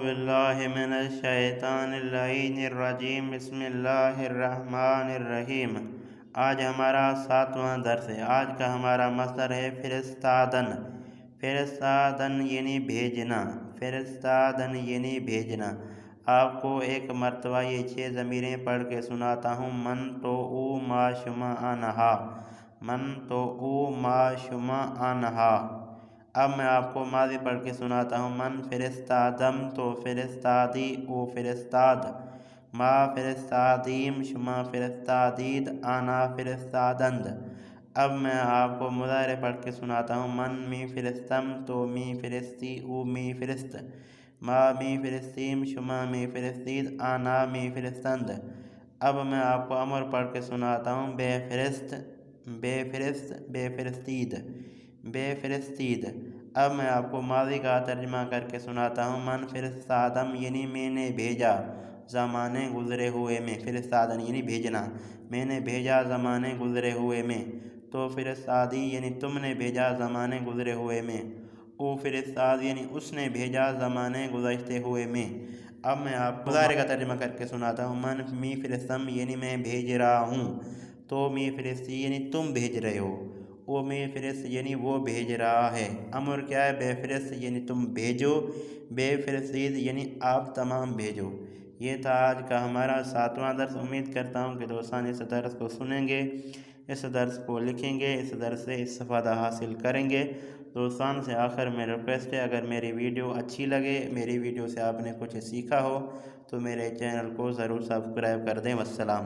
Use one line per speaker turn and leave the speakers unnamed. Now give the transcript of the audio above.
باللہ من الشیطان اللعین الرجیم بسم اللہ الرحمن الرحیم۔ آج ہمارا 7واں درس ہے۔ آج کا ہمارا مصدر ہے فرستادن۔ فرستادن یعنی بھیجنا، فرستادن یعنی بھیجنا۔ آپ کو ایک مرتبہ یہ 6 ضمیریں پڑھ کے سناتا ہوں۔ من تو او ما شما آنہا، من تو او ما شما آنہا۔ اب میں آپ کو ماضی پڑھ کے سناتا ہوں۔ من فرستادم تو فرستادی او فرستاد، ما فرستادیم شما فرستادید آنا فرستادند۔ اب میں آپ کو مضارع پڑھ کے سناتا ہوں۔ من می فرستم تو می فرستی او می فرست، ما می فرستیم شما می فرستید آنا می فرستند۔ اب میں آپ کو امر پڑھ کے سناتا ہوں۔ بے فرست، بے فرست، بے فرستید، بے فرستید۔ اب میں آپ کو ماضی کا ترجمہ کر کے سناتا ہوں۔ من فرستادم یعنی میں نے بھیجا زمانے گزرے ہوئے میں، فرستادن یعنی بھیجنا، میں نے بھیجا زمانے گزرے ہوئے میں۔ تو فرستادی یعنی تم نے بھیجا زمانے گزرے ہوئے میں۔ او فرستاد یعنی اس نے بھیجا زمانے گزشتے ہوئے میں۔ اب میں آپ کو مضارع کا ترجمہ کر کے سناتا ہوں۔ من می فرستم یعنی میں بھیج رہا ہوں، تو می فرستی یعنی تم بھیج رہے ہو، او می فرست یعنی وہ بھیج رہا ہے۔ امر کیا ہے؟ بے فرست یعنی تم بھیجو، بے فرستید یعنی آپ تمام بھیجو۔ یہ تھا آج کا ہمارا 7واں درس۔ امید کرتا ہوں کہ دوستان اس درس کو سنیں گے، اس درس کو لکھیں گے، اس درس سے استفادہ حاصل کریں گے۔ دوستان سے آخر میں ریکویسٹ ہے، اگر میری ویڈیو اچھی لگے، میری ویڈیو سے آپ نے کچھ سیکھا ہو تو میرے چینل کو ضرور سبسکرائب کر دیں۔ والسلام۔